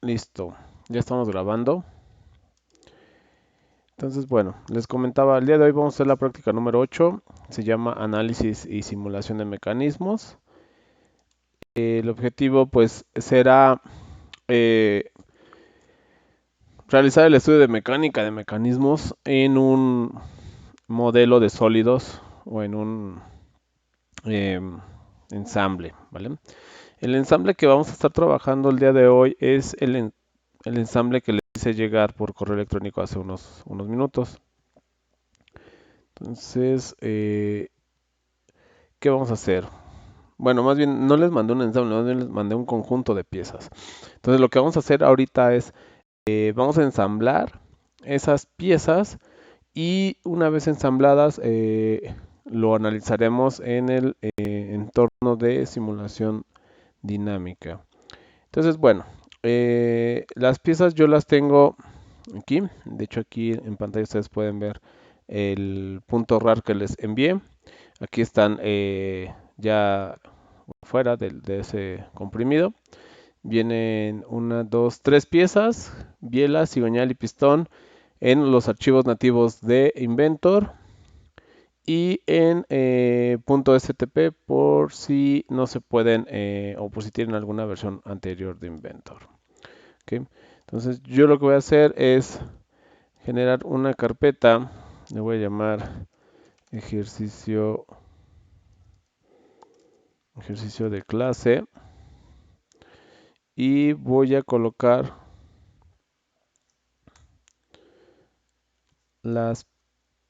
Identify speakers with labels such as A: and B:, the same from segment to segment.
A: Listo, ya estamos grabando. Entonces, bueno, les comentaba, el día de hoy vamos a hacer la práctica número 8. Se llama análisis y simulación de mecanismos. El objetivo pues será eh, realizar el estudio de mecánica de mecanismos en un modelo de sólidos o en un em, ensamble, ¿vale? El ensamble que vamos a estar trabajando el día de hoy es el ensamble que les hice llegar por correo electrónico hace unos minutos. Entonces, ¿qué vamos a hacer? Bueno, más bien no les mandé un ensamble, más bien les mandé un conjunto de piezas. Entonces, lo que vamos a hacer ahorita es, vamos a ensamblar esas piezas y una vez ensambladas, lo analizaremos en el entorno de simulación dinámica. Entonces, bueno, las piezas yo las tengo aquí. De hecho, aquí en pantalla ustedes pueden ver el punto RAR que les envié. Aquí están ya fuera de ese comprimido. Vienen una, dos, tres piezas, biela, cigüeñal y pistón en los archivos nativos de Inventor y en .stp por si no se pueden o por si tienen alguna versión anterior de Inventor. ¿Ok? Entonces yo lo que voy a hacer es generar una carpeta, le voy a llamar ejercicio, ejercicio de clase y voy a colocar las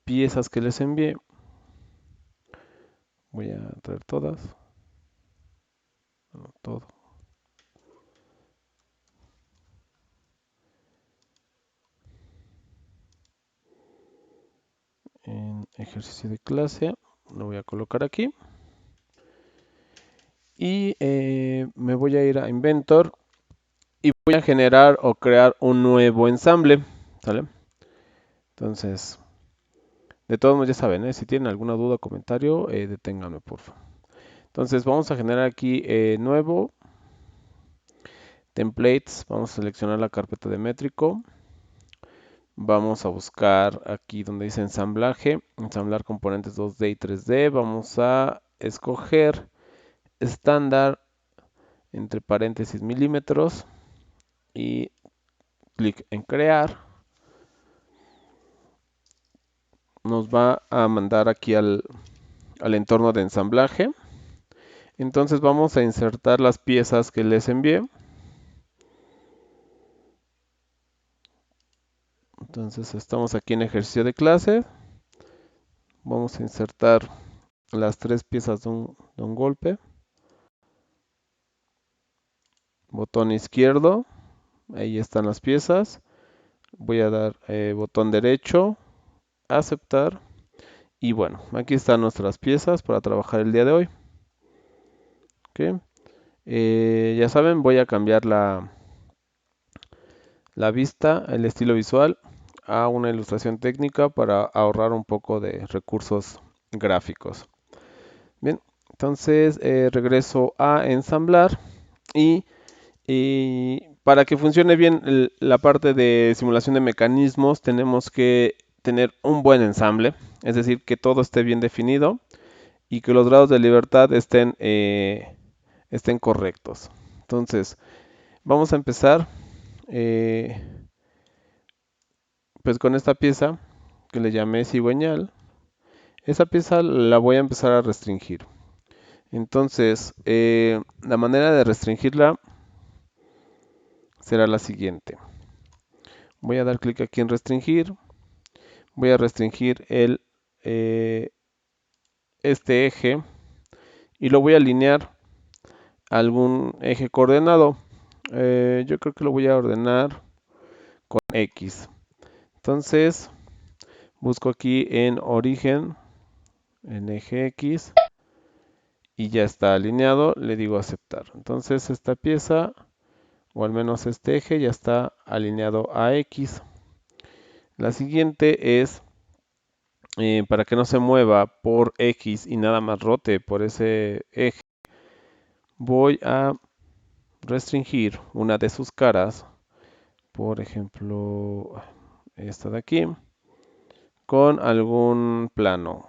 A: piezas que les envié. Voy a traer todas, no, todo, en ejercicio de clase, lo voy a colocar aquí y me voy a ir a Inventor y voy a generar o crear un nuevo ensamble, ¿sale? Entonces, de todos modos ya saben, si tienen alguna duda o comentario, deténganme por favor. Entonces vamos a generar aquí nuevo, templates, vamos a seleccionar la carpeta de métrico, vamos a buscar aquí donde dice ensamblaje, ensamblar componentes 2D y 3D, vamos a escoger estándar entre paréntesis milímetros y clic en crear. Nos va a mandar aquí al entorno de ensamblaje. Entonces vamos a insertar las piezas que les envié. Entonces estamos aquí en ejercicio de clase. Vamos a insertar las tres piezas de un golpe. Botón izquierdo. Ahí están las piezas. Voy a dar botón derecho. Aceptar. Y bueno, aquí están nuestras piezas para trabajar el día de hoy. ¿Ok? Ya saben, voy a cambiar la vista, el estilo visual a una ilustración técnica para ahorrar un poco de recursos gráficos. Bien, entonces regreso a ensamblar y para que funcione bien la parte de simulación de mecanismos tenemos que tener un buen ensamble, es decir, que todo esté bien definido y que los grados de libertad estén correctos. Entonces, vamos a empezar eh, pues con esta pieza que le llamé cigüeñal. Esa pieza la voy a empezar a restringir. Entonces, la manera de restringirla será la siguiente. Voy a dar clic aquí en restringir. Voy a restringir eh, este eje y lo voy a alinear a algún eje coordenado. Yo creo que lo voy a ordenar con X. Entonces, busco aquí en origen, en eje X, y ya está alineado. Le digo aceptar. Entonces, esta pieza, o al menos este eje, ya está alineado a X. La siguiente es para que no se mueva por X y nada más rote por ese eje, voy a restringir una de sus caras por ejemplo, esta de aquí, con algún plano.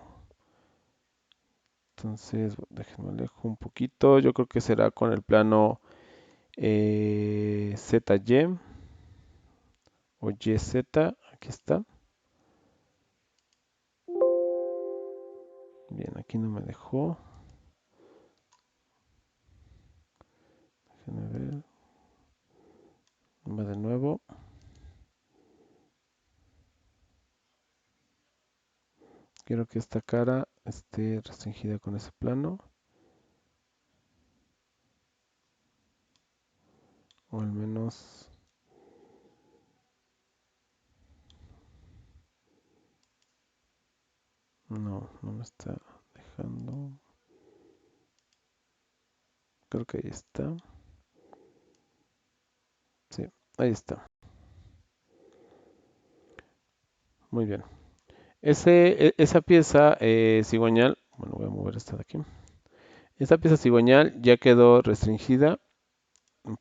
A: Entonces, déjenme alejo un poquito. Yo creo que será con el plano ZY o YZ. Aquí está. Bien, aquí no me dejó. Déjenme ver. Va de nuevo. Quiero que esta cara esté restringida con ese plano. O al menos... No, no me está dejando. Creo que ahí está. Sí, ahí está. Muy bien. Esa pieza cigüeñal, bueno, voy a mover esta de aquí. Esta pieza cigüeñal ya quedó restringida.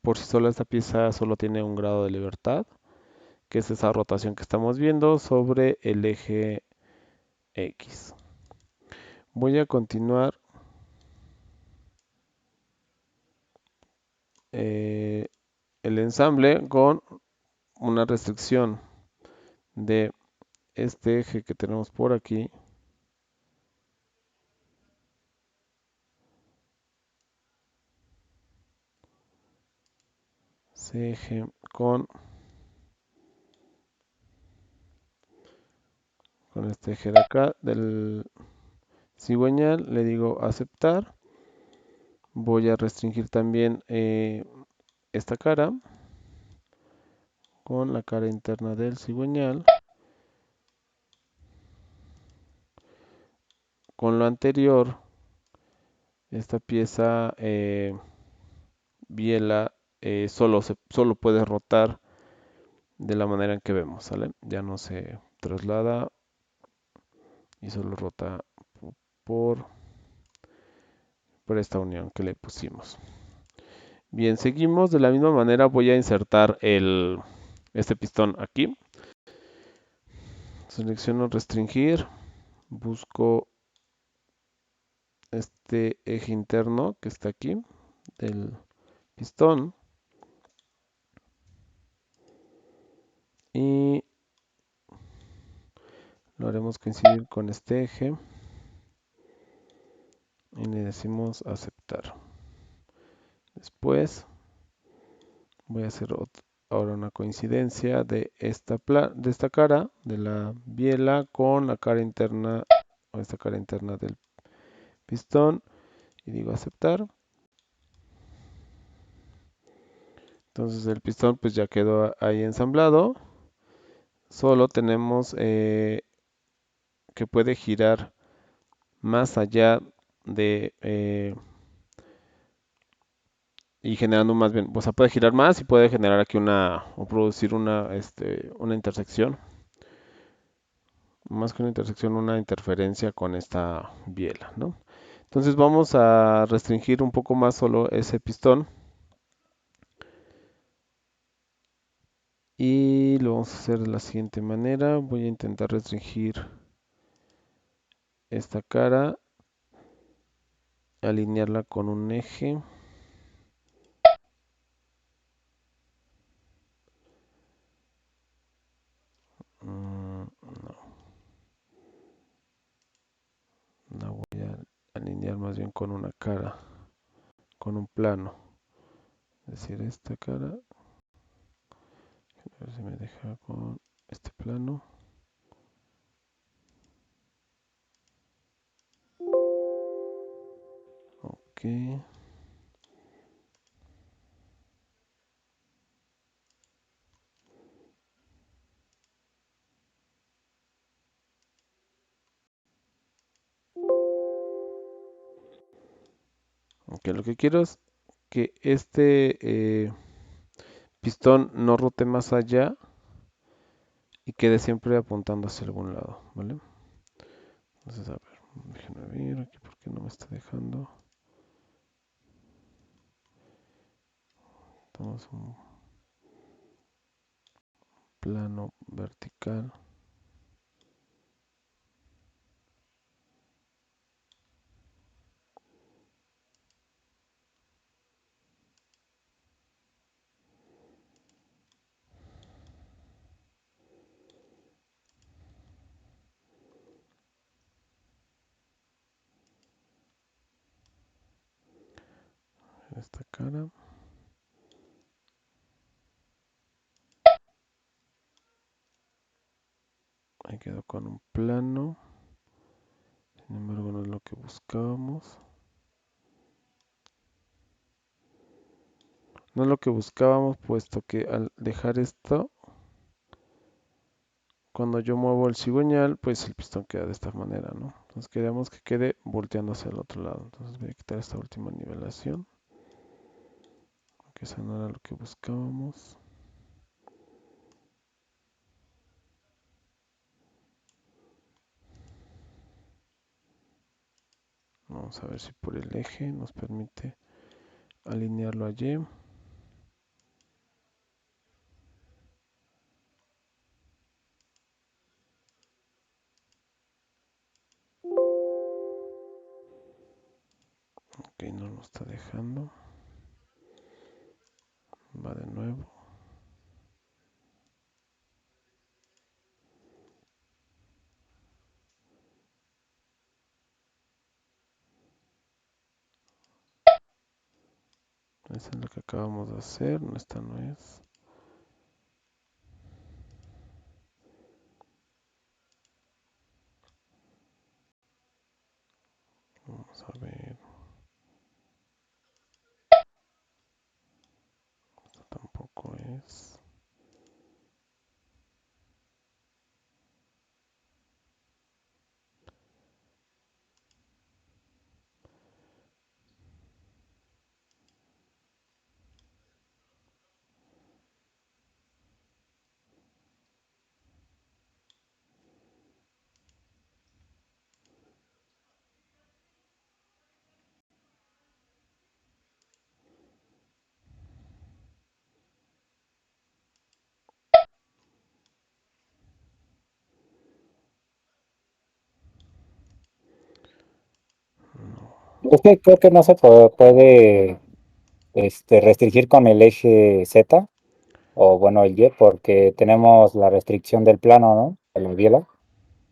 A: Por sí sola esta pieza solo tiene un grado de libertad, que es esa rotación que estamos viendo sobre el eje X. Voy a continuar eh, el ensamble con una restricción de este eje que tenemos por aquí. Ese eje con este eje de acá del cigüeñal, le digo aceptar. Voy a restringir también esta cara con la cara interna del cigüeñal. Con lo anterior, esta pieza biela solo puede rotar de la manera en que vemos, ¿sale? Ya no se traslada y solo rota por, por esta unión que le pusimos. Bien, seguimos de la misma manera. Voy a insertar este pistón aquí. Selecciono restringir, busco este eje interno que está aquí del pistón y lo haremos coincidir con este eje y le decimos aceptar. Después voy a hacer ahora una coincidencia de esta cara de la biela con la cara interna o esta cara interna del pistón y digo aceptar. Entonces el pistón pues ya quedó ahí ensamblado. Solo tenemos que puede girar más allá de y generando más bien, o sea, puede girar más y puede generar aquí o producir una intersección, más que una intersección, una interferencia con esta biela, ¿no? Entonces vamos a restringir un poco más solo ese pistón y lo vamos a hacer de la siguiente manera. Voy a intentar restringir esta cara, alinearla con un eje. No, la voy a alinear más bien con una cara, con un plano. Es decir, esta cara, a ver si me deja con este plano. Ok. Ok, lo que quiero es que este pistón no rote más allá y quede siempre apuntando hacia algún lado, ¿vale? Entonces, a ver, déjenme ver aquí porque no me está dejando. Estamos plano vertical. Esta cara. Ahí quedó con un plano. Sin embargo, no es lo que buscábamos. No es lo que buscábamos, puesto que al dejar esto, cuando yo muevo el cigüeñal, pues el pistón queda de esta manera, ¿no? Entonces queremos que quede volteando hacia el otro lado. Entonces voy a quitar esta última nivelación, que esa no era lo que buscábamos. Vamos a ver si por el eje nos permite alinearlo allí. Ok, no lo está dejando. Va de nuevo. Eso es lo que acabamos de hacer. No, esta no es. Vamos a ver. Esta tampoco es. No.
B: Es que creo que no se puede, restringir con el eje Z o bueno el Y porque tenemos la restricción del plano, ¿no? De la biela.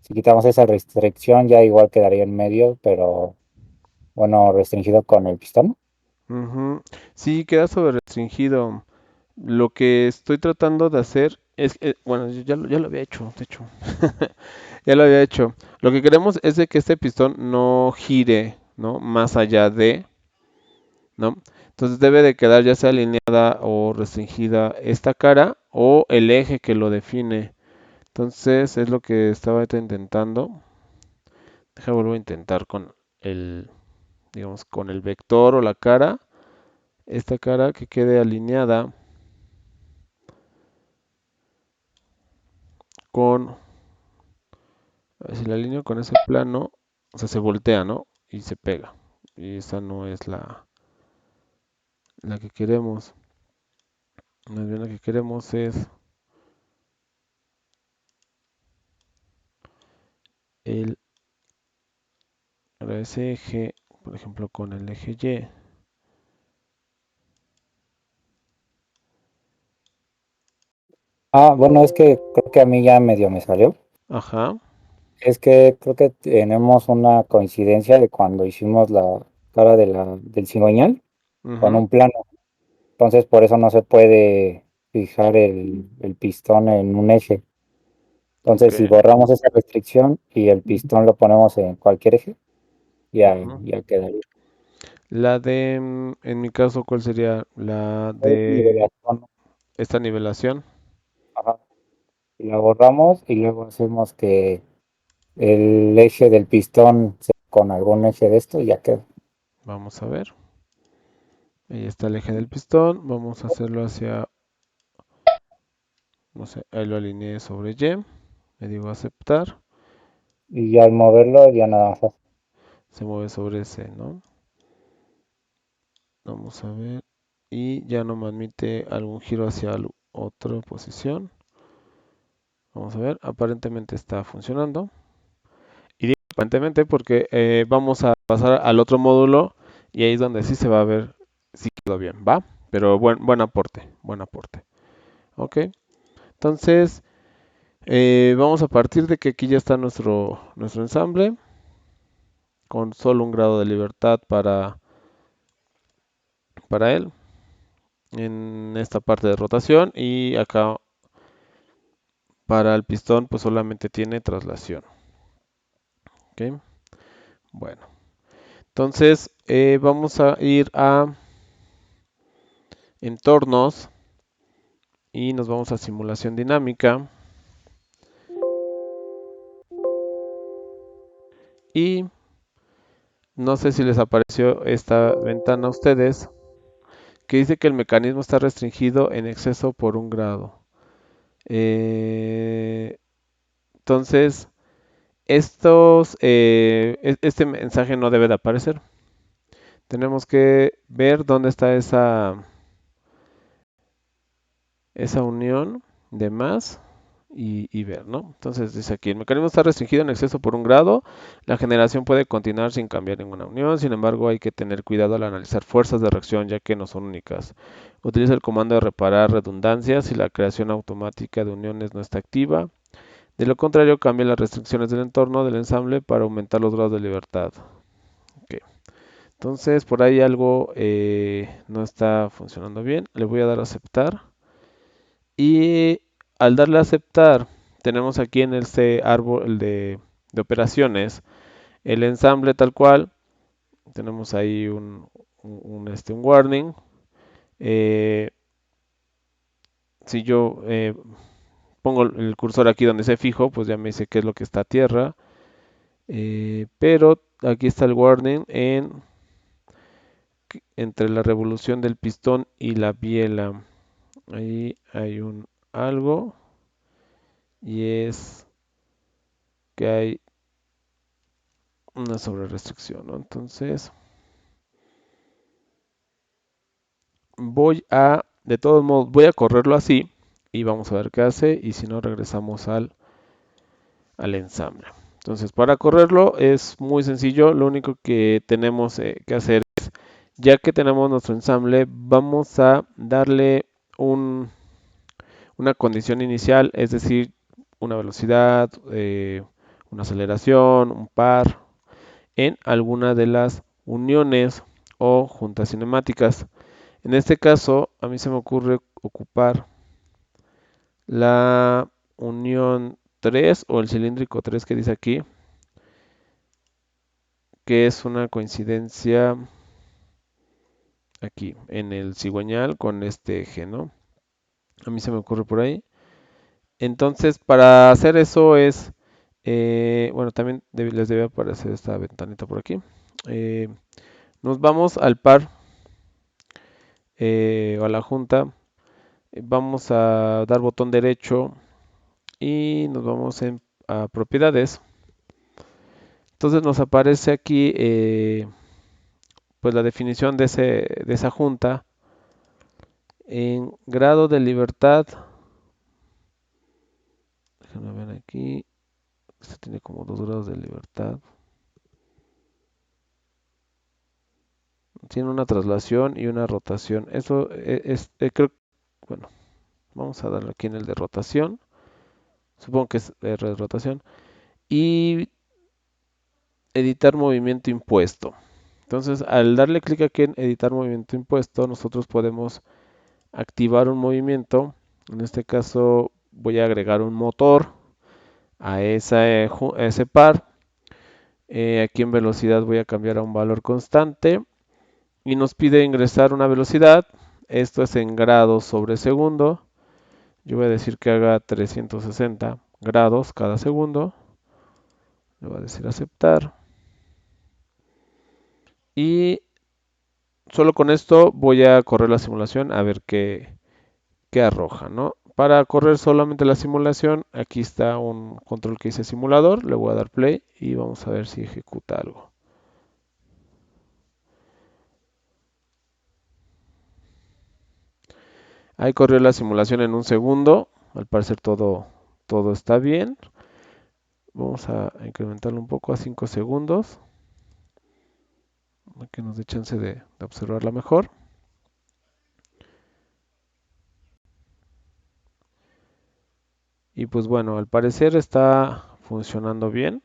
B: Si quitamos esa restricción ya igual quedaría en medio, pero bueno, restringido con el pistón.
A: Ujú. Sí, queda sobre restringido. Lo que estoy tratando de hacer es, bueno, yo ya lo había hecho, de hecho. Ya lo había hecho. Lo que queremos es de que este pistón no gire, ¿no? Más allá de, ¿no? Entonces debe de quedar ya sea alineada o restringida esta cara o el eje que lo define. Entonces es lo que estaba intentando. Deja vuelvo a intentar con el, digamos, con el vector o la cara. Esta cara que quede alineada con, a ver si la alineo con ese plano, o sea, se voltea, ¿no? Y se pega. Y esa no es la que queremos. Más bien lo que queremos es el, ahora ese eje, por ejemplo, con el eje Y.
B: Ah, bueno, es que creo que a mí ya medio me salió.
A: Ajá.
B: Es que creo que tenemos una coincidencia de cuando hicimos la cara del cigüeñal con
A: Ujú.
B: un plano. Entonces por eso no se puede fijar el pistón en un eje.
A: Ok.
B: Entonces si borramos esa restricción y el pistón lo ponemos en cualquier eje,
A: Ujú.
B: ya quedaría.
A: La de, en mi caso, ¿cuál sería? La
B: Es
A: de
B: nivelación,
A: esta nivelación.
B: ajá. Y la borramos y luego hacemos que el eje del pistón sea con algún eje de esto y ya queda.
A: Vamos a ver. Ahí está el eje del pistón. Vamos a hacerlo hacia, no sé, ahí lo alineé sobre Y. Le digo aceptar.
B: Y ya al moverlo ya nada más.
A: Se mueve sobre ese, ¿no? Vamos a ver. Y ya no me admite algún giro hacia otra posición. Vamos a ver, aparentemente está funcionando. Y digo aparentemente porque vamos a pasar al otro módulo y ahí es donde sí se va a ver si quedó bien, ¿va? Pero buen aporte, buen aporte. Ok, entonces vamos a partir de que aquí ya está nuestro ensamble con solo un grado de libertad para él en esta parte de rotación y acá para el pistón pues solamente tiene traslación. Ok, bueno, entonces vamos a ir a entornos y nos vamos a simulación dinámica y no sé si les apareció esta ventana a ustedes que dice que el mecanismo está restringido en exceso por un grado. Eh, entonces, este mensaje no debe de aparecer. Tenemos que ver dónde está esa unión de más y ver, ¿no? Entonces dice aquí, el mecanismo está restringido en exceso por un grado, la generación puede continuar sin cambiar ninguna unión, sin embargo hay que tener cuidado al analizar fuerzas de reacción ya que no son únicas. Utiliza el comando de reparar redundancias si la creación automática de uniones no está activa. De lo contrario, cambia las restricciones del entorno del ensamble para aumentar los grados de libertad. Ok. Entonces, por ahí algo no está funcionando bien. Le voy a dar a aceptar. Y al darle a aceptar, tenemos aquí en este árbol de operaciones el ensamble tal cual. Tenemos ahí un warning. Eh, si yo pongo el cursor aquí donde se fijo, pues ya me dice qué es lo que está a tierra. Pero aquí está el warning entre la revolución del pistón y la biela. Ahí hay algo y es que hay una sobrerestricción, ¿no? Entonces de todos modos, voy a correrlo así y vamos a ver qué hace y si no regresamos al ensamble. Entonces para correrlo es muy sencillo, lo único que tenemos que hacer, ya que tenemos nuestro ensamble, vamos a darle un, una condición inicial, es decir, una velocidad, una aceleración, un par, en alguna de las uniones o juntas cinemáticas. En este caso, a mí se me ocurre ocupar la unión 3 o el cilíndrico 3 que dice aquí, que es una coincidencia aquí en el cigüeñal con este eje, ¿no? A mí se me ocurre por ahí. Entonces, para hacer eso bueno, también les debe aparecer esta ventanita por aquí. Eh, Nos vamos al par o a la junta. Vamos a dar botón derecho y nos vamos a propiedades. Entonces nos aparece aquí pues la definición de esa junta en grado de libertad. Déjenme ver aquí. Esto tiene como 2 grados de libertad. Tiene una traslación y una rotación. Eso creo, bueno, vamos a darle aquí en el de rotación. Supongo que es R de rotación. Y editar movimiento impuesto. Entonces, al darle clic aquí en editar movimiento impuesto, nosotros podemos activar un movimiento. En este caso, voy a agregar un motor a ese par. Aquí en velocidad voy a cambiar a un valor constante y nos pide ingresar una velocidad. Esto es en grados sobre segundo. Yo voy a decir que haga 360 grados cada segundo. Le voy a decir aceptar. Y solo con esto voy a correr la simulación a ver qué arroja, ¿no? Para correr solamente la simulación, aquí está un control que dice simulador. Le voy a dar play y vamos a ver si ejecuta algo. Ahí corrió la simulación en un segundo. Al parecer todo todo está bien. Vamos a incrementarlo un poco a 5 segundos, para que nos dé chance de observarla mejor. Y pues bueno, al parecer está funcionando bien.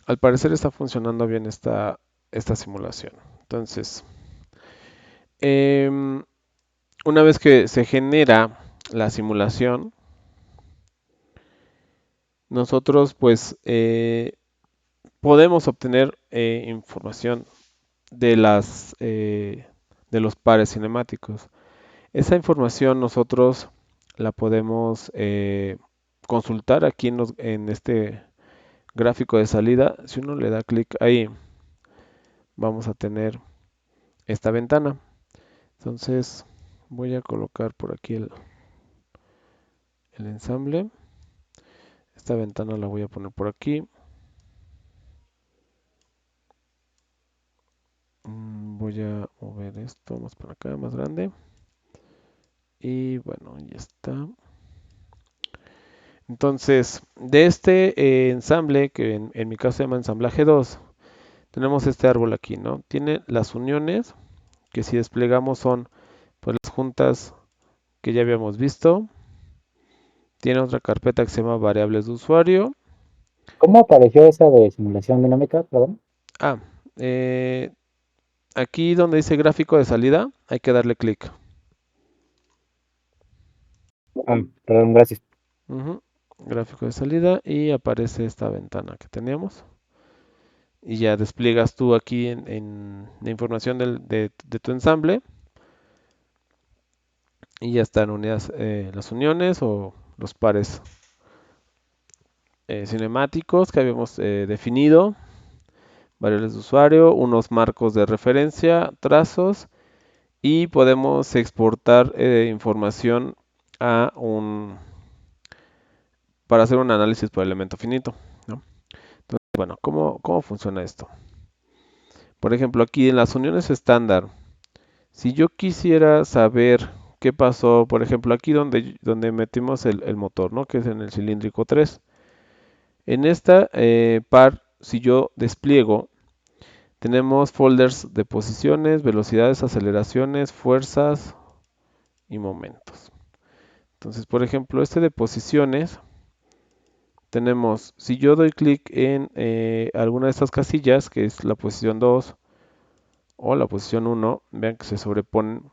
A: Al parecer está funcionando bien esta simulación. Entonces, em, una vez que se genera la simulación, nosotros pues podemos obtener información de de los pares cinemáticos. Esa información nosotros la podemos consultar aquí en este gráfico de salida. Si uno le da clic ahí, vamos a tener esta ventana. Entonces voy a colocar por aquí el ensamble. Esta ventana la voy a poner por aquí. Voy a mover esto más para acá, más grande. Y bueno, ya está. Entonces, de este ensamble, que en mi caso se llama ensamblaje 2, tenemos este árbol aquí, ¿no? Tiene las uniones, que si desplegamos son pues, las juntas que ya habíamos visto. Tiene otra carpeta que se llama variables de usuario.
B: ¿Cómo apareció esa de simulación dinámica? Perdón.
A: Ah, eh, aquí donde dice gráfico de salida, hay que darle clic.
B: Perdón, gracias.
A: Ujú, gráfico de salida y aparece esta ventana que teníamos. Y ya despliegas tú aquí en la información de tu ensamble y ya están unidas las uniones o los pares cinemáticos que habíamos definido, variables de usuario, unos marcos de referencia, trazos y podemos exportar información a para hacer un análisis por elemento finito, ¿no? Entonces, bueno, ¿cómo funciona esto? Por ejemplo, aquí en las uniones estándar, si yo quisiera saber qué pasó, por ejemplo, aquí donde metimos el motor, ¿no? Que es en el cilíndrico 3. En esta par, si yo despliego, tenemos folders de posiciones, velocidades, aceleraciones, fuerzas y momentos. Entonces, por ejemplo, este de posiciones, tenemos, si yo doy clic en alguna de estas casillas, que es la posición 2 o la posición 1, vean que se sobreponen,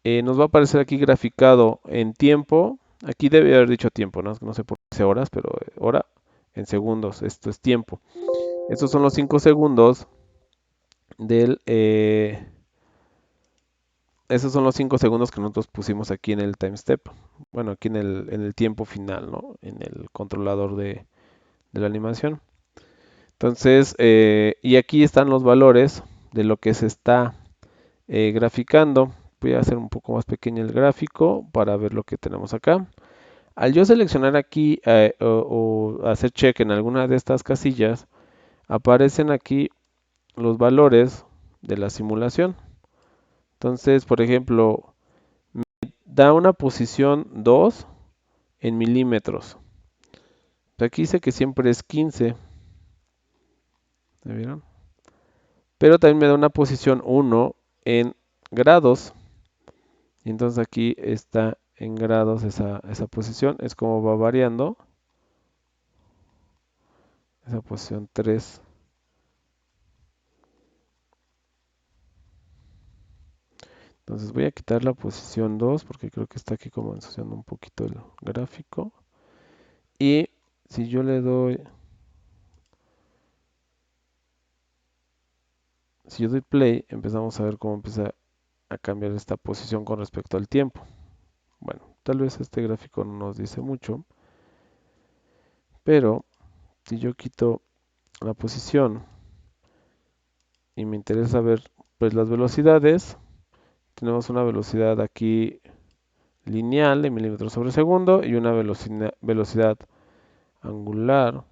A: nos va a aparecer aquí graficado en tiempo. Aquí debe haber dicho tiempo, ¿no? No sé por qué dice horas, pero hora en segundos. Esto es tiempo. Estos son los 5 segundos del... esos son los 5 segundos que nosotros pusimos aquí en el time step. Bueno, aquí en el tiempo final, ¿no? En el controlador de la animación. Entonces, y aquí están los valores de lo que se está graficando. Voy a hacer un poco más pequeño el gráfico para ver lo que tenemos acá. Al yo seleccionar aquí o hacer check en alguna de estas casillas, aparecen aquí los valores de la simulación. Entonces, por ejemplo, da una posición 2 en milímetros. Aquí dice que siempre es 15. ¿Ya vieron? Pero también me da una posición 1 en grados. Y entonces aquí está en grados esa posición. Es como va variando. Esa posición 3. Entonces voy a quitar la posición 2 porque creo que está aquí como ensuciando un poquito el gráfico. Y si yo le doy, si yo doy play, empezamos a ver cómo empieza a cambiar esta posición con respecto al tiempo. Bueno, tal vez este gráfico no nos dice mucho, pero si yo quito la posición y me interesa ver pues las velocidades, tenemos una velocidad aquí lineal de milímetros sobre segundo y una velocidad angular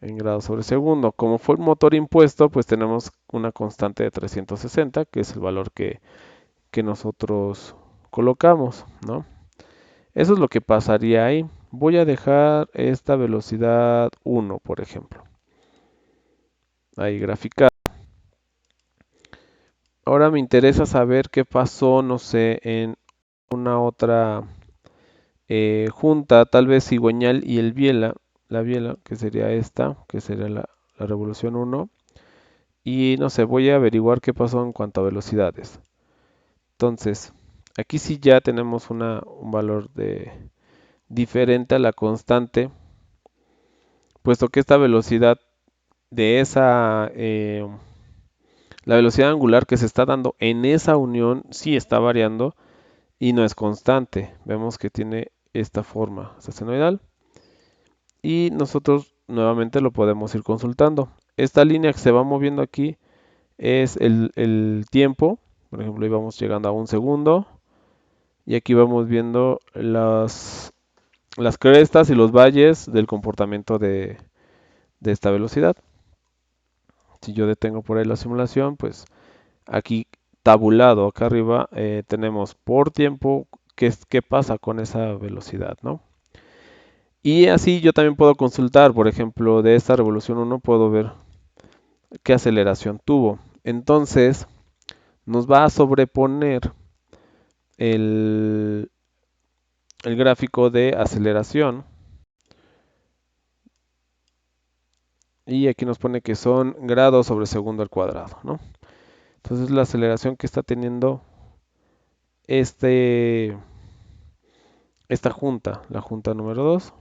A: en grados sobre segundo. Como fue el motor impuesto, pues tenemos una constante de 360, que es el valor que nosotros colocamos, ¿no? Eso es lo que pasaría ahí. Voy a dejar esta velocidad 1, por ejemplo. Ahí graficada. Ahora me interesa saber qué pasó, no sé, en una otra junta, tal vez cigüeñal y el biela, la biela, que sería esta, que sería la revolución 1. Y no sé, voy a averiguar qué pasó en cuanto a velocidades. Entonces, aquí sí ya tenemos un valor diferente a la constante, puesto que esta velocidad de la velocidad angular que se está dando en esa unión sí está variando y no es constante. Vemos que tiene esta forma senoidal y nosotros nuevamente lo podemos ir consultando. Esta línea que se va moviendo aquí es el tiempo. Por ejemplo, íbamos llegando a un segundo y aquí vamos viendo las crestas y los valles del comportamiento de esta velocidad. Si yo detengo por ahí la simulación, pues aquí tabulado acá arriba tenemos por tiempo qué pasa con esa velocidad, ¿no? Y así yo también puedo consultar, por ejemplo, de esta revolución 1 puedo ver qué aceleración tuvo. Entonces nos va a sobreponer el, el gráfico de aceleración y aquí nos pone que son grados sobre segundo al cuadrado, ¿no? Entonces la aceleración que está teniendo este, esta junta, la junta número 2.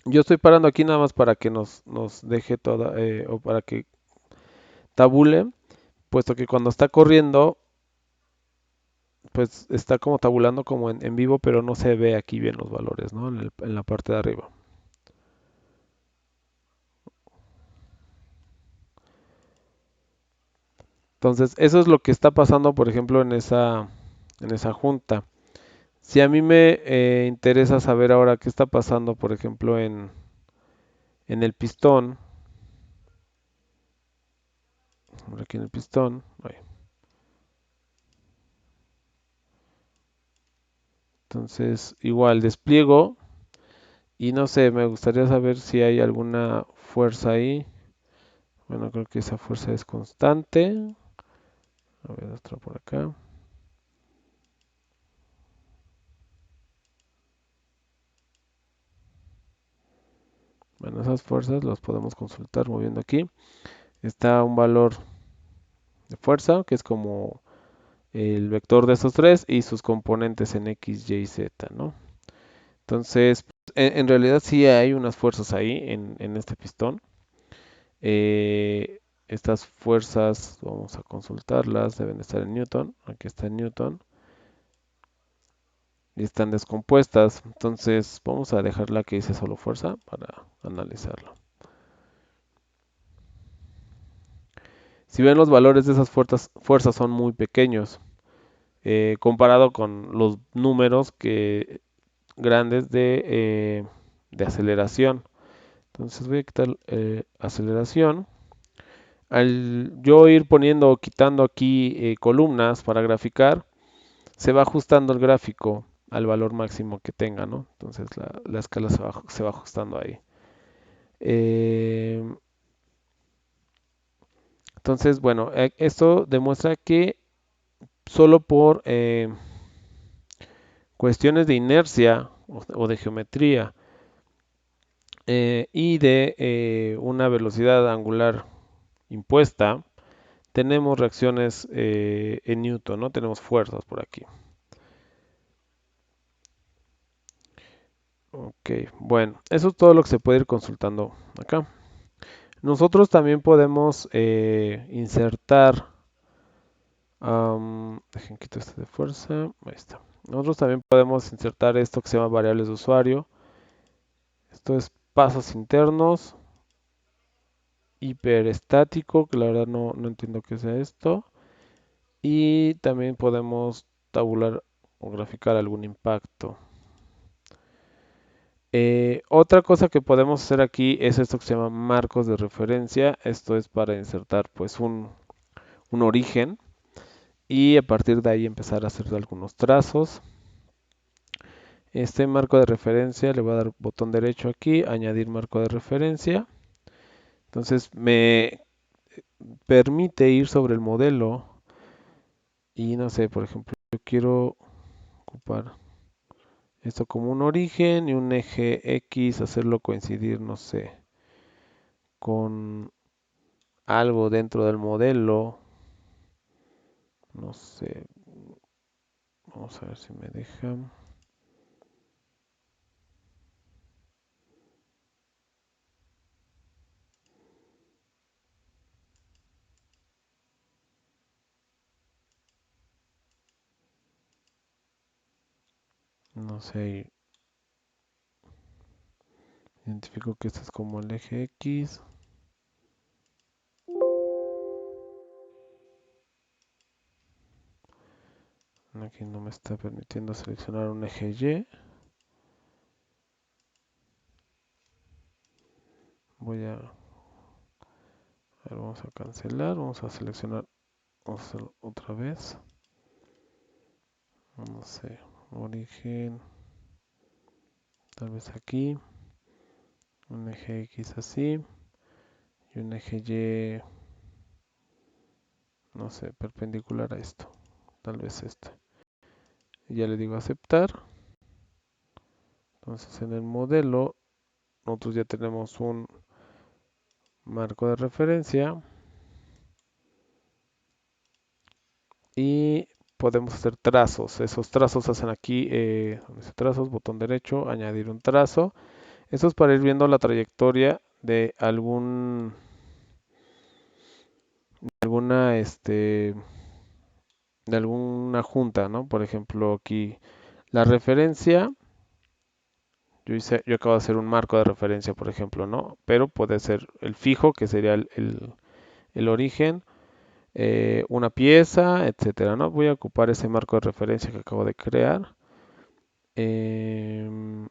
A: Yo estoy parando aquí nada más para que nos deje toda, o para que tabule, puesto que cuando está corriendo, pues está como tabulando como en vivo, pero no se ve aquí bien los valores, ¿no? En la parte de arriba. Entonces, eso es lo que está pasando, por ejemplo, en esa junta. Si a mí me interesa saber ahora qué está pasando, por ejemplo, en el pistón, aquí en el pistón, ahí. Entonces, igual despliego y no sé, me gustaría saber si hay alguna fuerza ahí. Bueno, creo que esa fuerza es constante. A ver, otra por acá. Bueno, esas fuerzas las podemos consultar moviendo aquí. Está un valor de fuerza, que es como el vector de estos tres y sus componentes en X, Y, Z, ¿no? Entonces, en realidad sí hay unas fuerzas ahí en este pistón. Estas fuerzas, vamos a consultarlas, deben estar en Newton. Aquí está en Newton. Y están descompuestas. Entonces, vamos a dejarla que dice solo fuerza para analizarlo. Si ven los valores de esas fuerzas son muy pequeños comparado con los números grandes de aceleración. Entonces voy a quitar aceleración. Al yo ir poniendo o quitando aquí columnas para graficar, se va ajustando el gráfico al valor máximo que tenga, ¿no? Entonces la escala se va ajustando ahí. Eh, entonces, bueno, esto demuestra que solo por cuestiones de inercia o de geometría y de una velocidad angular impuesta, tenemos reacciones en Newton, ¿no? Tenemos fuerzas por aquí. Ok, bueno, eso es todo lo que se puede ir consultando acá. Nosotros también podemos insertar, dejen quito este de fuerza, ahí está. Nosotros también podemos insertar esto que se llama variables de usuario. Esto es pasos internos, hiperestático, que la verdad no entiendo qué sea esto. Y también podemos tabular o graficar algún impacto. Otra cosa que podemos hacer aquí es esto que se llama marcos de referencia. Esto es para insertar pues un origen y a partir de ahí empezar a hacer algunos trazos. Este marco de referencia le voy a dar botón derecho aquí, añadir marco de referencia. Entonces me permite ir sobre el modelo y no sé, por ejemplo, yo quiero ocupar esto como un origen y un eje X, hacerlo coincidir, no sé, con algo dentro del modelo. No sé, vamos a ver si me deja. No sé, identifico que este es como el eje X. Aquí no me está permitiendo seleccionar un eje Y. A ver, vamos a cancelar, vamos a seleccionar, vamos a hacerlo otra vez. No sé, origen, tal vez aquí, un eje X así y un eje Y, no sé, perpendicular a esto, tal vez este. Y ya le digo aceptar. Entonces en el modelo nosotros ya tenemos un marco de referencia y podemos hacer trazos. Esos trazos se hacen aquí, donde dice trazos, botón derecho, añadir un trazo. Esto es para ir viendo la trayectoria de alguna, de alguna junta, ¿no? Por ejemplo, aquí la referencia, yo acabo de hacer un marco de referencia, por ejemplo, ¿no? Pero puede ser el fijo, que sería el origen, una pieza, etcétera, ¿no? Voy a ocupar ese marco de referencia que acabo de crear. Em,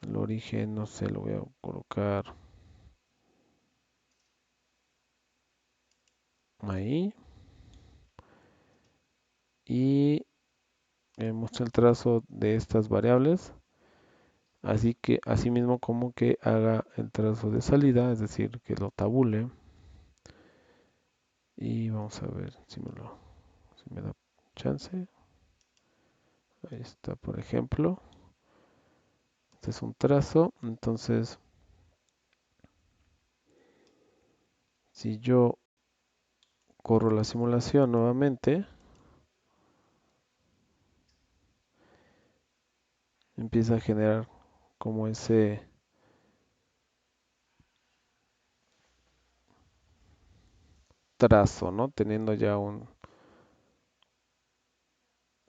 A: el origen, no sé, lo voy a colocar ahí. Y muestra el trazo de estas variables. Así que, asimismo como que haga el trazo de salida, es decir, que lo tabule. Y vamos a ver si me da chance. Ahí está, por ejemplo. Este es un trazo. Entonces, si yo corro la simulación nuevamente, empieza a generar como ese trazo, ¿no? Teniendo ya un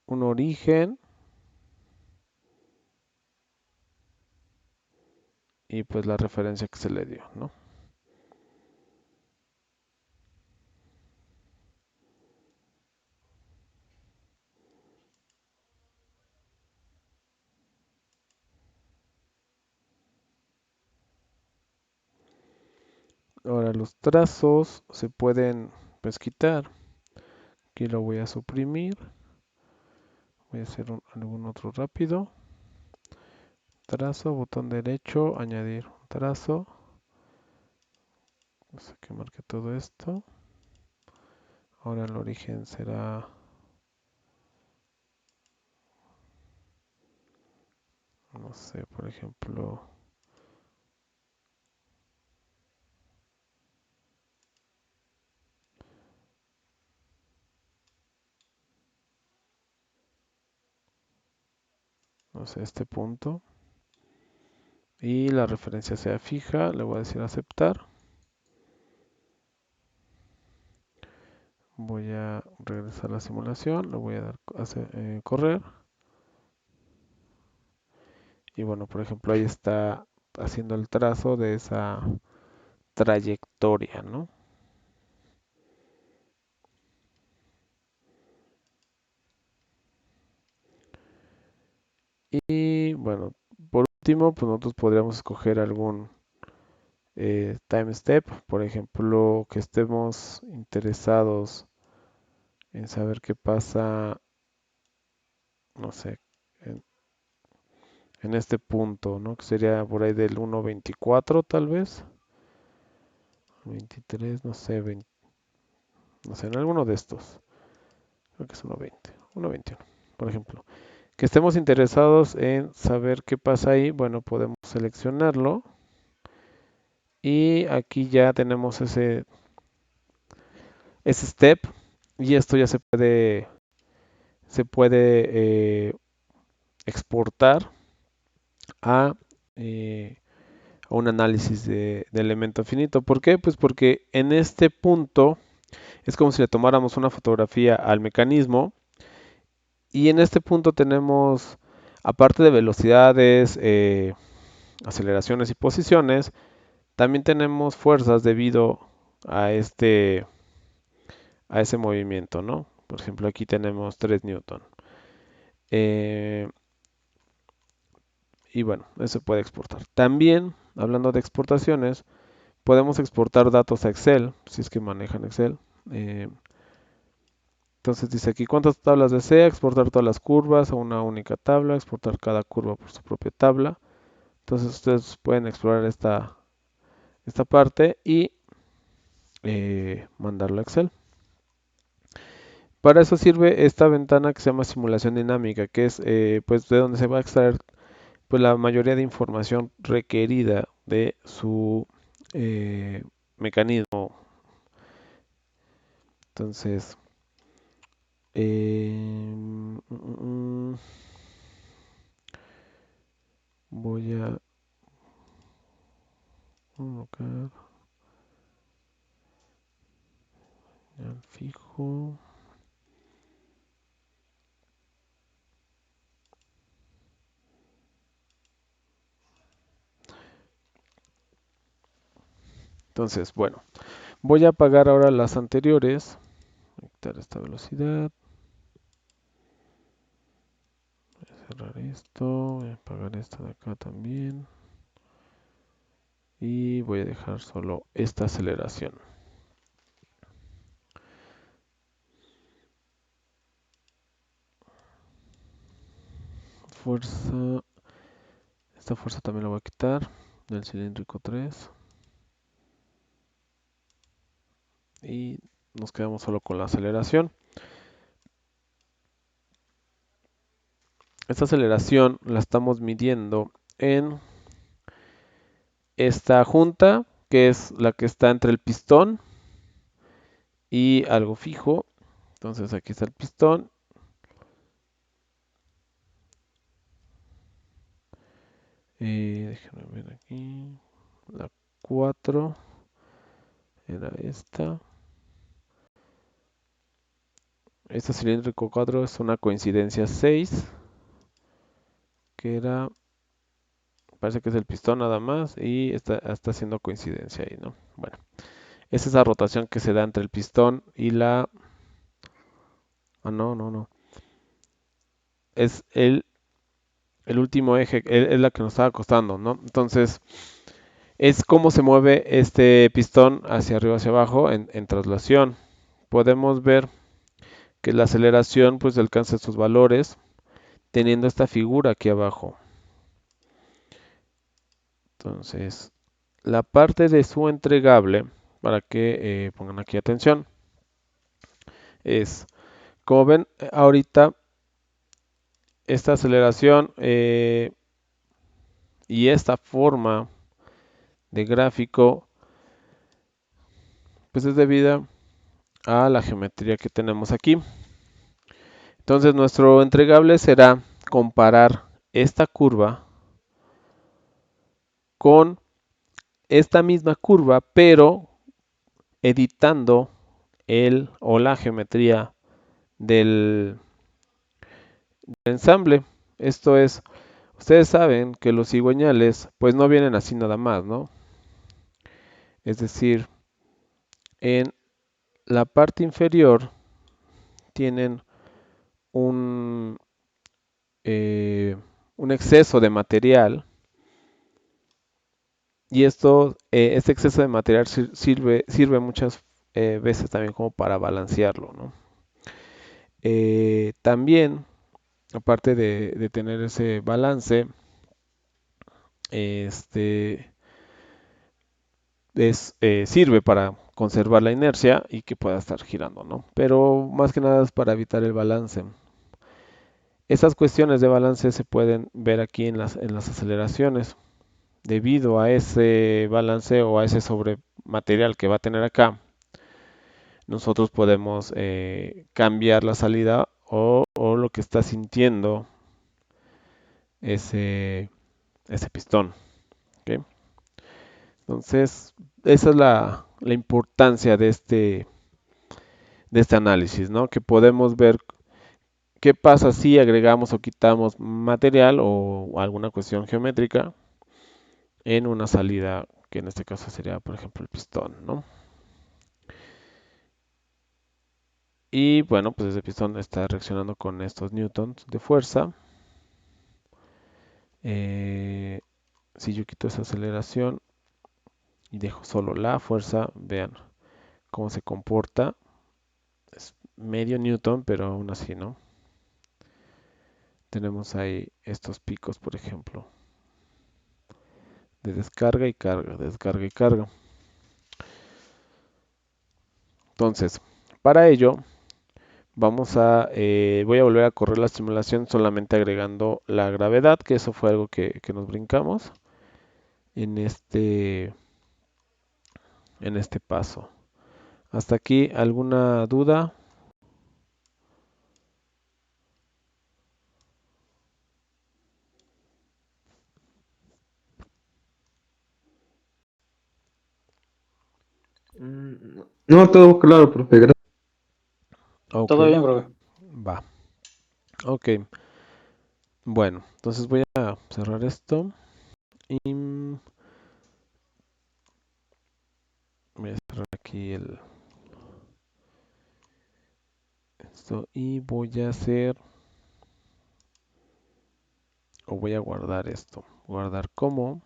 A: origen y pues la referencia que se le dio, ¿no? Ahora los trazos se pueden pues quitar. Aquí lo voy a suprimir. Voy a hacer algún otro rápido. Trazo, botón derecho, añadir un trazo. No sé que marque todo esto. Ahora el origen será, no sé, por ejemplo, no sé, este punto. Y la referencia sea fija, le voy a decir aceptar. Voy a regresar a la simulación, le voy a dar correr. Y bueno, por ejemplo, ahí está haciendo el trazo de esa trayectoria, ¿no? Y bueno, por último, pues nosotros podríamos escoger algún time step, por ejemplo, que estemos interesados en saber qué pasa, no sé, en, en este punto, ¿no? Que sería por ahí del 1.24 tal vez, 23, no sé, 20, no sé, en alguno de estos, creo que es 1.20, 1.21, por ejemplo. Que estemos interesados en saber qué pasa ahí, bueno, podemos seleccionarlo y aquí ya tenemos ese step y esto ya se puede exportar a, eh, a un análisis de elemento finito. ¿Por qué? Pues porque en este punto es como si le tomáramos una fotografía al mecanismo y en este punto tenemos, aparte de velocidades, aceleraciones y posiciones, también tenemos fuerzas debido a a ese movimiento, ¿no? Por ejemplo, aquí tenemos 3 newton. Eh, y bueno, eso se puede exportar. También, hablando de exportaciones, podemos exportar datos a Excel, si es que manejan Excel. Eh, entonces dice aquí, ¿cuántas tablas desea? Exportar todas las curvas a una única tabla, exportar cada curva por su propia tabla. Entonces ustedes pueden explorar esta parte y mandarlo a Excel. Para eso sirve esta ventana que se llama simulación dinámica, que es pues de donde se va a extraer pues la mayoría de información requerida de su mecanismo. Entonces, voy a colocar al fijo. Entonces, bueno, voy a apagar ahora las anteriores. Voy a quitar esta velocidad. Voy a cerrar esto. Voy a apagar esta de acá también. Y voy a dejar solo esta aceleración. Fuerza. Esta fuerza también la voy a quitar del cilíndrico 3. Y nos quedamos solo con la aceleración. Esta aceleración la estamos midiendo en esta junta, que es la que está entre el pistón y algo fijo. Entonces aquí está el pistón. Déjenme ver aquí. La 4 era esta. Esta cilíndrico 4 es una coincidencia 6, que era, parece que es el pistón nada más, y está haciendo coincidencia ahí, ¿no? Bueno, es esa rotación que se da entre el pistón y la... Ah, no, no, no. Es el último eje, es la que nos estaba costando, ¿no? Entonces, es cómo se mueve este pistón hacia arriba, hacia abajo en traslación. Podemos ver que la aceleración pues alcanza estos valores teniendo esta figura aquí abajo. Entonces, la parte de su entregable, para que pongan aquí atención, es, como ven ahorita, esta aceleración y esta forma de gráfico, pues es debida a la geometría que tenemos aquí. Entonces nuestro entregable será comparar esta curva con esta misma curva, pero editando el o la geometría del ensamble. Esto es, ustedes saben que los cigüeñales pues no vienen así nada más, ¿no? Es decir, en la parte inferior tienen un, eh, un exceso de material y este exceso de material sirve muchas veces también como para balancearlo, ¿no? También, aparte de tener ese balance, este sirve para conservar la inercia y que pueda estar girando, ¿no? Pero más que nada es para evitar el balance. Estas cuestiones de balance se pueden ver aquí en las aceleraciones. Debido a ese balance o a ese sobrematerial que va a tener acá, nosotros podemos cambiar la salida o lo que está sintiendo ese, ese pistón. ¿Ok? Entonces, esa es la importancia de este análisis, ¿no? Que podemos ver qué pasa si agregamos o quitamos material o alguna cuestión geométrica en una salida, que en este caso sería, por ejemplo, el pistón, ¿no? Y bueno, pues ese pistón está reaccionando con estos newtons de fuerza. Eh, si yo quito esa aceleración y dejo solo la fuerza, vean cómo se comporta. Es medio newton, pero aún así, ¿no? Tenemos ahí estos picos, por ejemplo, de descarga y carga, descarga y carga. Entonces, para ello, voy a volver a correr la simulación solamente agregando la gravedad, que eso fue algo que nos brincamos en en este paso. Hasta aquí, ¿alguna duda?
C: No, todo claro, profe. Gracias.
A: Ok,
B: Todo bien, profe.
A: va. Ok, bueno, entonces voy a cerrar esto y voy a cerrar aquí esto y voy a hacer o voy a guardar esto. Guardar como.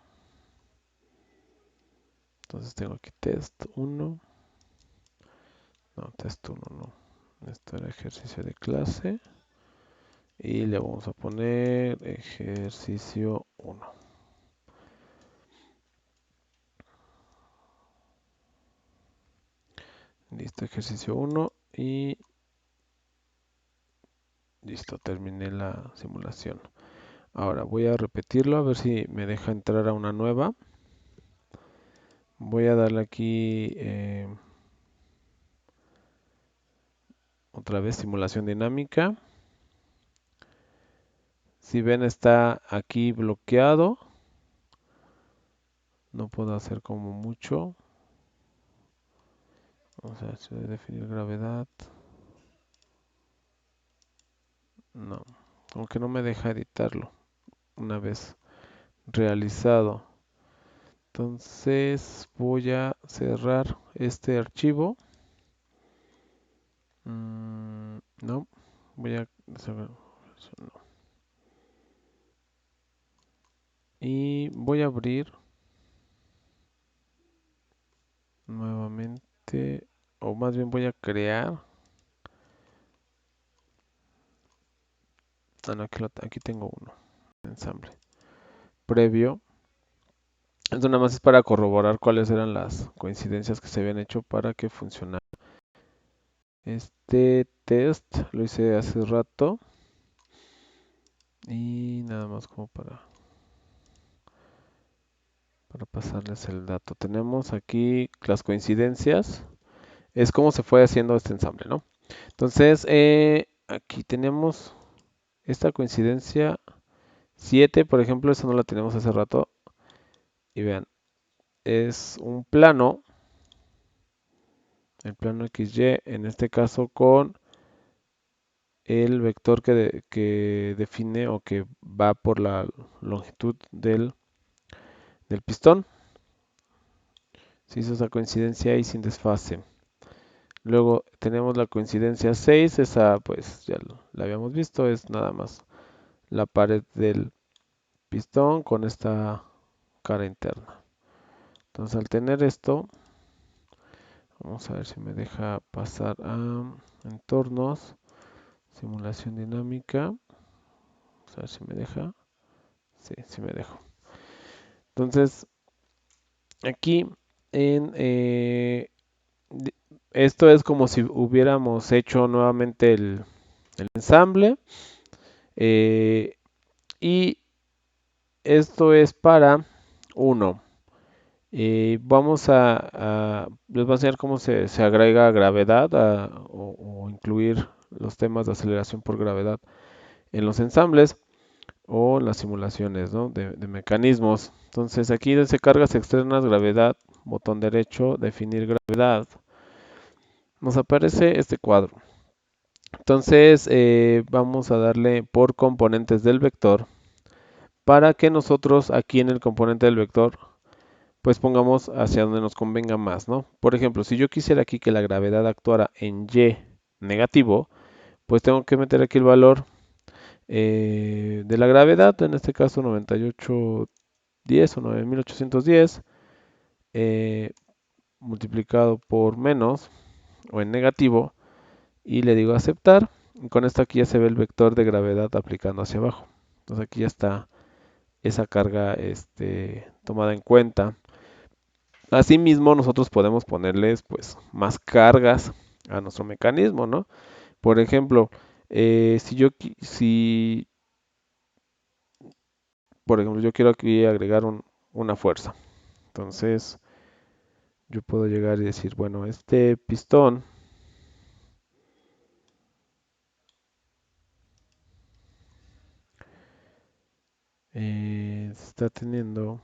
A: Entonces tengo aquí test 1. No, test 1 no. Esto era ejercicio de clase. Y le vamos a poner ejercicio 1. Listo, ejercicio 1 y listo, terminé la simulación. Ahora voy a repetirlo a ver si me deja entrar a una nueva. Voy a darle aquí otra vez simulación dinámica. Si ven está aquí bloqueado. No puedo hacer como mucho. O sea, si voy a definir gravedad. No, aunque no me deja editarlo una vez realizado. Entonces voy a cerrar este archivo. No, voy a cerrar. No. Y voy a abrir nuevamente, o más bien voy a crear. Ah, no, aquí tengo uno. Ensamble. Previo. Esto nada más es para corroborar cuáles eran las coincidencias que se habían hecho para que funcionara. Este test lo hice hace rato. Y nada más como para pasarles el dato. Tenemos aquí las coincidencias. Es como se fue haciendo este ensamble, ¿no? Entonces, aquí tenemos esta coincidencia 7, por ejemplo, esa no la tenemos hace rato. Y vean, es un plano, el plano XY, en este caso con el vector que define o que va por la longitud del pistón. Se hizo esa coincidencia y sin desfase. Luego tenemos la coincidencia 6, esa pues ya la habíamos visto, es nada más la pared pistón con esta cara interna. Entonces al tener esto, vamos a ver si me deja pasar a entornos, simulación dinámica. Vamos a ver si me deja. Sí, sí me dejo. Entonces aquí en di- esto es como si hubiéramos hecho nuevamente el ensamble. eh, y esto es para uno. Vamos les voy a enseñar cómo se agrega gravedad o incluir los temas de aceleración por gravedad en los ensambles o en las simulaciones, ¿no? de mecanismos. Entonces aquí dice cargas externas, gravedad, botón derecho, definir gravedad. Nos aparece este cuadro. Entonces vamos a darle por componentes del vector para que nosotros aquí en el componente del vector pues pongamos hacia donde nos convenga más, ¿no? Por ejemplo, si yo quisiera aquí que la gravedad actuara en Y negativo, pues tengo que meter aquí el valor de la gravedad, en este caso 9810 o 9810, eh, multiplicado por menos o en negativo, y le digo aceptar. Y con esto aquí ya se ve el vector de gravedad aplicando hacia abajo. Entonces aquí ya está esa carga tomada en cuenta. Asimismo, nosotros podemos ponerles pues más cargas a nuestro mecanismo, ¿no? Por ejemplo, si por ejemplo yo quiero aquí agregar una fuerza, entonces yo puedo llegar y decir, bueno, este pistón está teniendo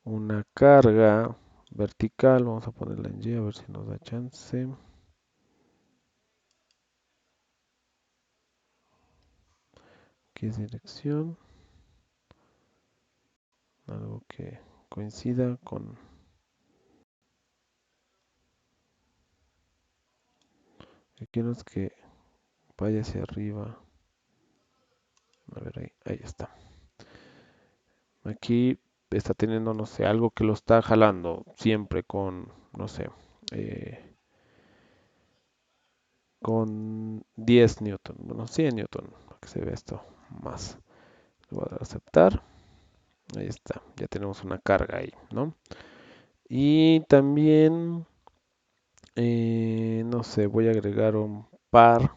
A: una carga vertical, vamos a ponerla en Y a ver si nos da chance. Aquí es dirección, algo que coincida con... Quiero es que vaya hacia arriba. A ver, ahí está. Aquí está teniendo, no sé, algo que lo está jalando siempre con, no sé, eh, con 10 newton, bueno, 100 newton, para que se vea esto más. Le voy a dar a aceptar. Ahí está, ya tenemos una carga ahí, ¿no? Y también, no sé, voy a agregar un par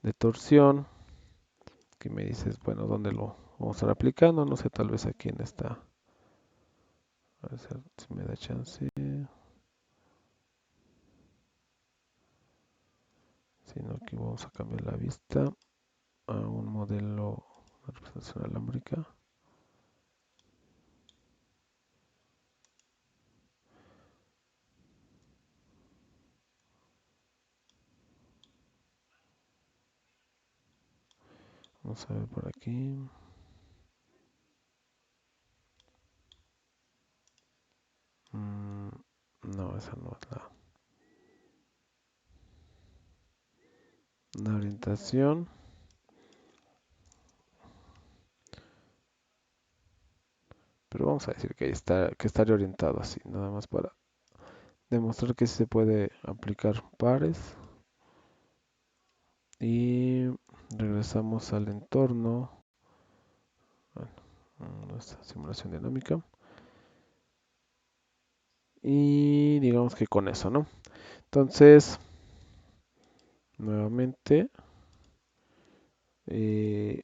A: de torsión. Que me dices, bueno, ¿dónde lo vamos a estar aplicando? No sé, tal vez aquí en esta. A ver si me da chance. Si no, aquí vamos a cambiar la vista a un modelo de representación alámbrica. Vamos a ver por aquí. Mm, no, esa no es la orientación. Pero vamos a decir que ahí está, que estaría orientado así, nada más para demostrar que sí se puede aplicar pares. Y regresamos al entorno, bueno, nuestra simulación dinámica. Y digamos que con eso, ¿no? Entonces, nuevamente, eh,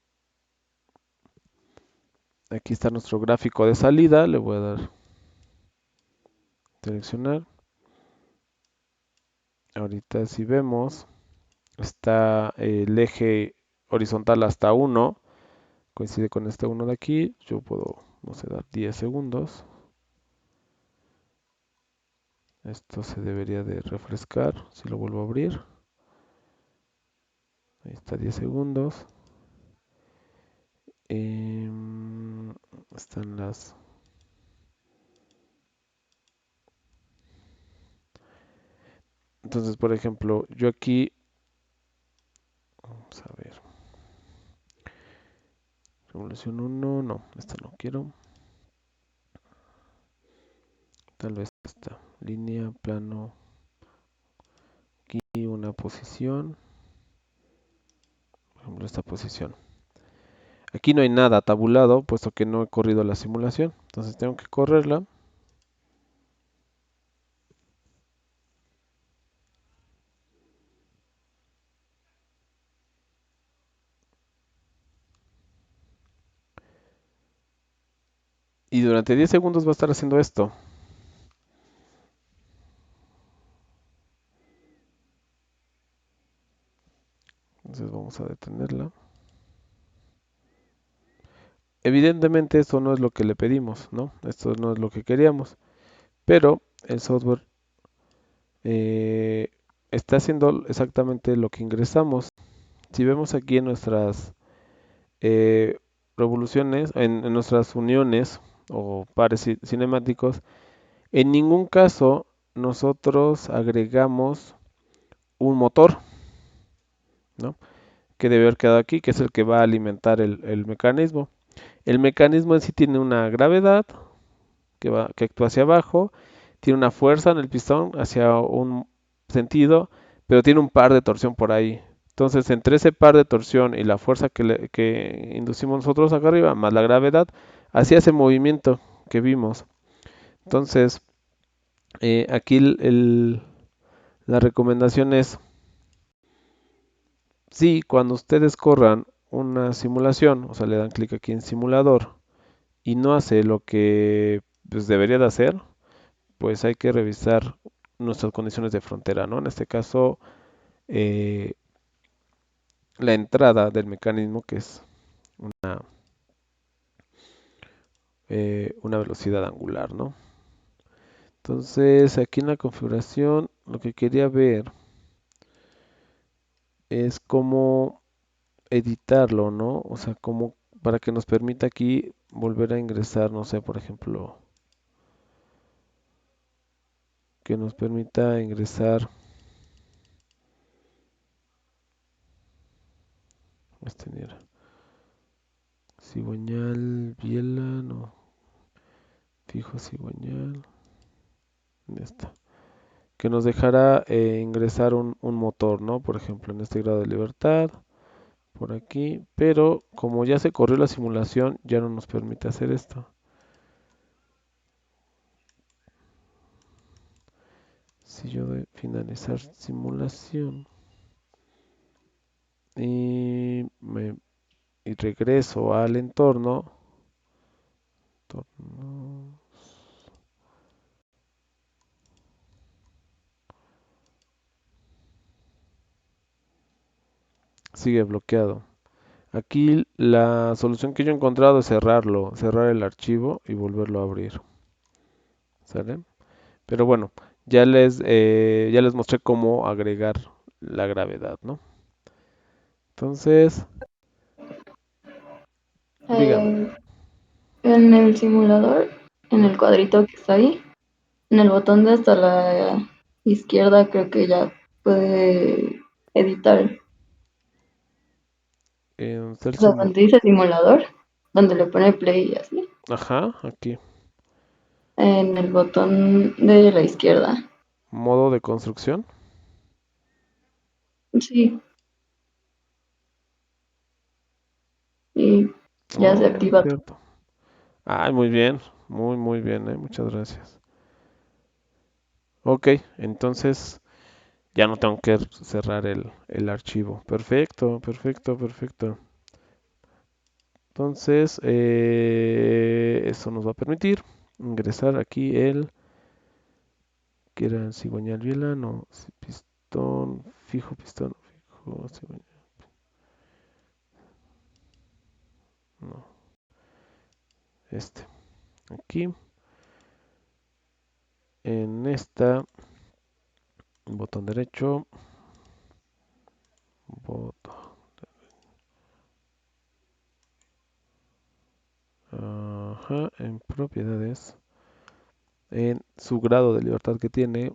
A: aquí está nuestro gráfico de salida. Le voy a dar seleccionar. Ahorita si vemos, está el eje horizontal hasta 1. Coincide con este 1 de aquí. Yo puedo, no sé, dar 10 segundos. Esto se debería de refrescar si lo vuelvo a abrir. Ahí está 10 segundos. Están las... Entonces, por ejemplo, yo aquí... Vamos a ver. Revolución 1, no, esta no quiero. Tal vez esta. Línea, plano, aquí una posición. Por ejemplo, esta posición. Aquí no hay nada tabulado, puesto que no he corrido la simulación. Entonces tengo que correrla. Y durante 10 segundos va a estar haciendo esto. Entonces vamos a detenerla. Evidentemente esto no es lo que le pedimos, ¿no? Esto no es lo que queríamos. Pero el software eh, está haciendo exactamente lo que ingresamos. Si vemos aquí en nuestras eh, revoluciones, en nuestras uniones o pares cinemáticos, en ningún caso nosotros agregamos un motor, ¿no? Que debe haber quedado aquí, que es el que va a alimentar el mecanismo. El mecanismo en sí tiene una gravedad que actúa hacia abajo, tiene una fuerza en el pistón hacia un sentido, pero tiene un par de torsión por ahí. Entonces, entre ese par de torsión y la fuerza que inducimos nosotros acá arriba, más la gravedad, hacía ese movimiento que vimos. Entonces, aquí la recomendación es, sí, cuando ustedes corran una simulación, o sea, le dan clic aquí en simulador y no hace lo que pues, debería de hacer, pues hay que revisar nuestras condiciones de frontera, ¿no? En este caso, eh, la entrada del mecanismo, que es una velocidad angular, ¿no? Entonces, aquí en la configuración, lo que quería ver es cómo editarlo, ¿no? O sea, cómo para que nos permita aquí volver a ingresar, no sé, por ejemplo, que nos permita ingresar este era cigüeñal, biela, no, fijo cigüeñal, ya está. Que nos dejará ingresar un motor, ¿no? Por ejemplo, en este grado de libertad, por aquí, pero como ya se corrió la simulación, ya no nos permite hacer esto. Si yo doy finalizar simulación y, y regreso al entorno, entorno, sigue bloqueado. Aquí la solución que yo he encontrado es cerrarlo, cerrar el archivo y volverlo a abrir. ¿Sale? Pero bueno, ya les mostré cómo agregar la gravedad, ¿no? Entonces, dígame.
D: Eh, en el simulador, en el cuadrito que está ahí, en el botón de hasta la izquierda, creo que ya puede editar.
A: Está el
D: O sea, donde dice simulador, donde le pone play y así,
A: Ajá, aquí.
D: en el botón de la izquierda.
A: Modo de construcción.
D: Sí, y ya se
A: Oh, sí,
D: activa todo.
A: cierto. Ay, muy bien. Muy, muy bien, muchas gracias. Ok, entonces ya no tengo que cerrar el archivo. Perfecto, perfecto, perfecto. Entonces, eso nos va a permitir ingresar aquí que era cigüeñal biela, no, pistón, fijo, cigüeñal, no, este, aquí, en esta, botón derecho, botón, ajá, en propiedades, en su grado de libertad que tiene,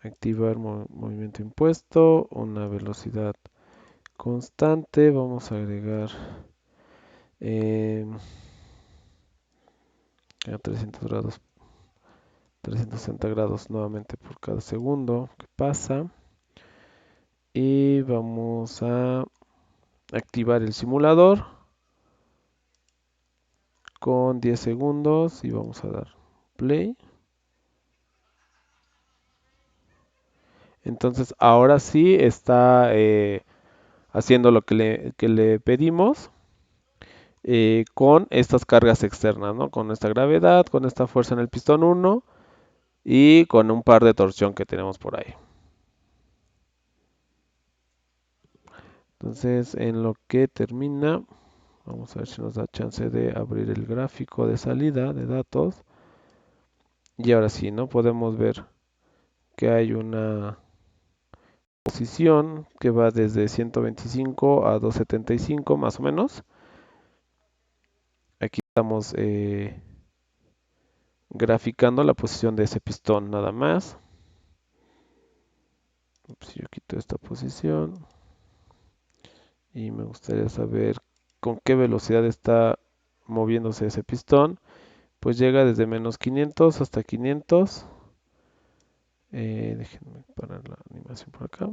A: activar movimiento impuesto, una velocidad constante, vamos a agregar eh, a 300 grados, 360 grados nuevamente por cada segundo que pasa. Y vamos a activar el simulador con 10 segundos y vamos a dar play. Entonces ahora sí está haciendo lo que le pedimos con estas cargas externas, ¿no? Con esta gravedad, con esta fuerza en el pistón 1 y con un par de torsión que tenemos por ahí. Entonces en lo que termina, vamos a ver si nos da chance de abrir el gráfico de salida de datos. Y ahora sí, ¿no? Podemos ver que hay una posición que va desde 125 a 275 más o menos. Aquí estamos graficando la posición de ese pistón nada más. Si yo quito esta posición y me gustaría saber con qué velocidad está moviéndose ese pistón, pues llega desde menos 500 hasta 500. Déjenme parar la animación por acá.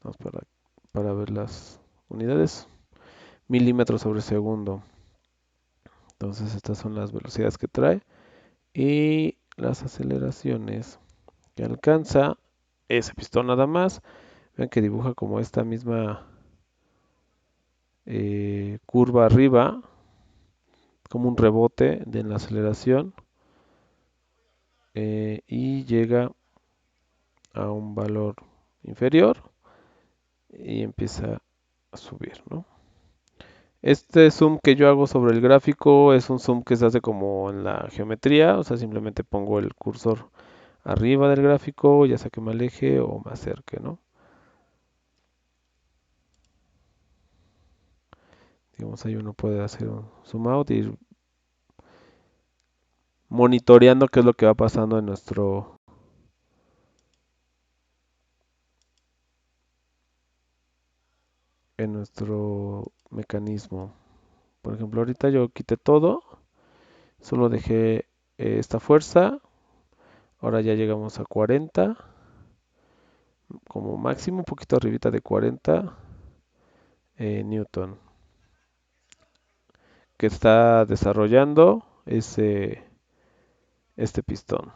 A: Vamos para ver las unidades. Milímetros sobre segundo. Entonces estas son las velocidades que trae y las aceleraciones que alcanza ese pistón nada más. Ven que dibuja como esta misma curva arriba, como un rebote de la aceleración y llega a un valor inferior y empieza a subir, ¿no? Este zoom que yo hago sobre el gráfico es un zoom que se hace como en la geometría, o sea, simplemente pongo el cursor arriba del gráfico, ya sea que me aleje o me acerque, ¿no? Digamos, ahí uno puede hacer un zoom out y ir monitoreando qué es lo que va pasando en nuestro mecanismo. Por ejemplo, ahorita yo quité todo, solo dejé esta fuerza, ahora ya llegamos a 40, como máximo un poquito arribita de 40 Newton, que está desarrollando este pistón.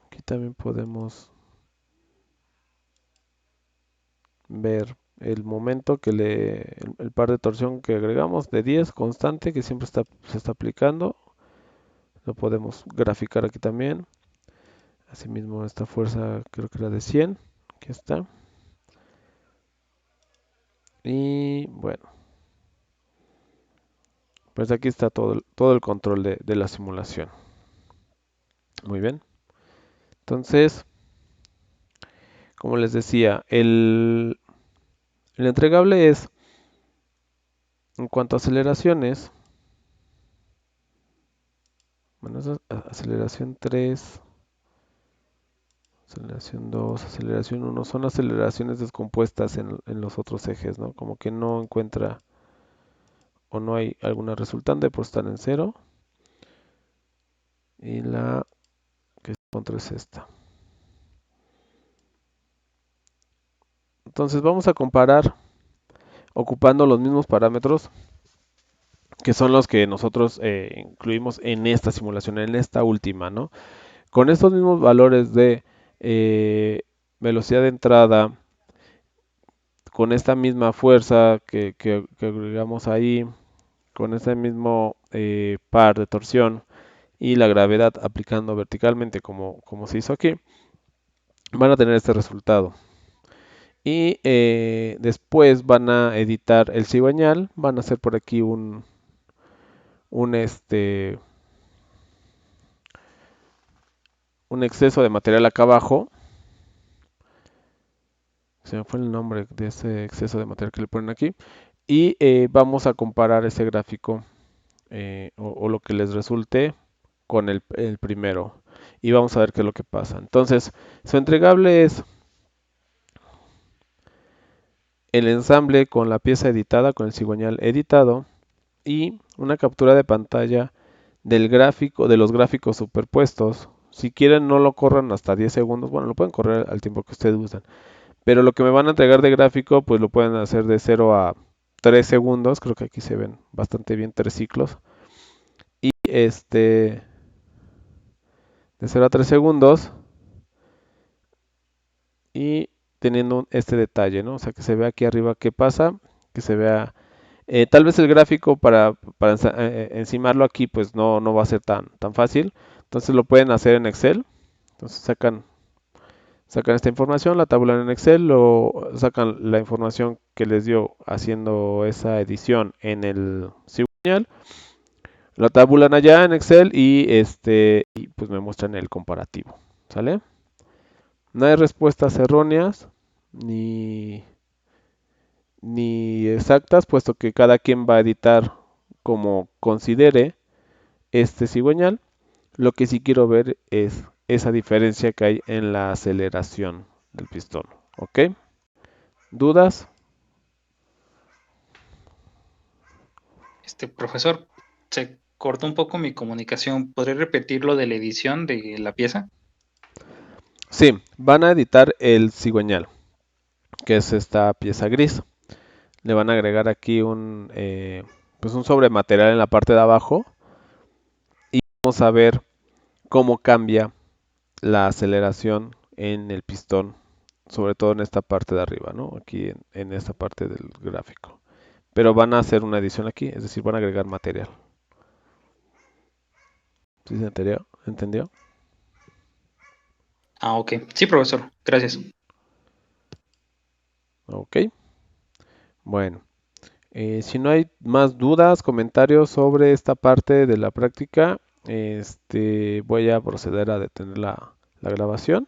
A: Aquí también podemos ver el momento el par de torsión que agregamos de 10 constante que siempre se está aplicando. Lo podemos graficar aquí también. Asimismo esta fuerza creo que era de 100. Aquí está. Y bueno, pues aquí está todo el control de la simulación. Muy bien. Entonces, como les decía, el entregable es, en cuanto a aceleraciones, bueno, es aceleración 3, aceleración 2, aceleración 1, son aceleraciones descompuestas en los otros ejes, ¿no? Como que no encuentra o no hay alguna resultante por estar en 0. Y la que encuentro es esta. Entonces vamos a comparar ocupando los mismos parámetros que son los que nosotros incluimos en esta simulación, en esta última, ¿no? Con estos mismos valores de eh, velocidad de entrada, con esta misma fuerza que agregamos ahí, con este mismo par de torsión y la gravedad aplicando verticalmente como se hizo aquí, van a tener este resultado. Y después van a editar el cigüeñal, van a hacer por aquí un, este, un exceso de material acá abajo Se me fue el nombre de ese exceso de material que le ponen aquí. Y vamos a comparar ese gráfico o lo que les resulte con el primero. Y vamos a ver qué es lo que pasa. Entonces, su entregable es el ensamble con la pieza editada, con el cigüeñal editado y una captura de pantalla del gráfico, de los gráficos superpuestos. Si quieren no lo corran hasta 10 segundos, bueno, lo pueden correr al tiempo que ustedes gustan. Pero lo que me van a entregar de gráfico, pues lo pueden hacer de 0 a 3 segundos. Creo que aquí se ven bastante bien 3 ciclos. Y de 0 a 3 segundos. Y teniendo este detalle, ¿no? O sea, que se vea aquí arriba qué pasa, que se vea tal vez el gráfico para encimarlo aquí pues no va a ser tan fácil. Entonces lo pueden hacer en Excel. Entonces sacan esta información, la tabulan en Excel, o sacan la información que les dio haciendo esa edición en el cigüeñal, la tabulan allá en Excel y pues me muestran el comparativo. ¿Sale? No hay respuestas erróneas ni ni exactas, puesto que cada quien va a editar como considere este cigüeñal. Lo que sí quiero ver es esa diferencia que hay en la aceleración del pistón. ¿Ok? ¿Dudas?
E: Profesor, se cortó un poco mi comunicación. ¿Podría repetir lo de la edición de la pieza?
A: Sí, van a editar el cigüeñal, que es esta pieza gris. Le van a agregar aquí pues un sobrematerial en la parte de abajo y vamos a ver cómo cambia la aceleración en el pistón, sobre todo en esta parte de arriba, ¿no? Aquí en esta parte del gráfico. Pero van a hacer una edición aquí, es decir, van a agregar material. ¿Sí se entendió? ¿Entendió?
E: Ah, ok. Sí, profesor. Gracias.
A: Ok. Bueno, si no hay más dudas, comentarios sobre esta parte de la práctica, voy a proceder a detener la grabación.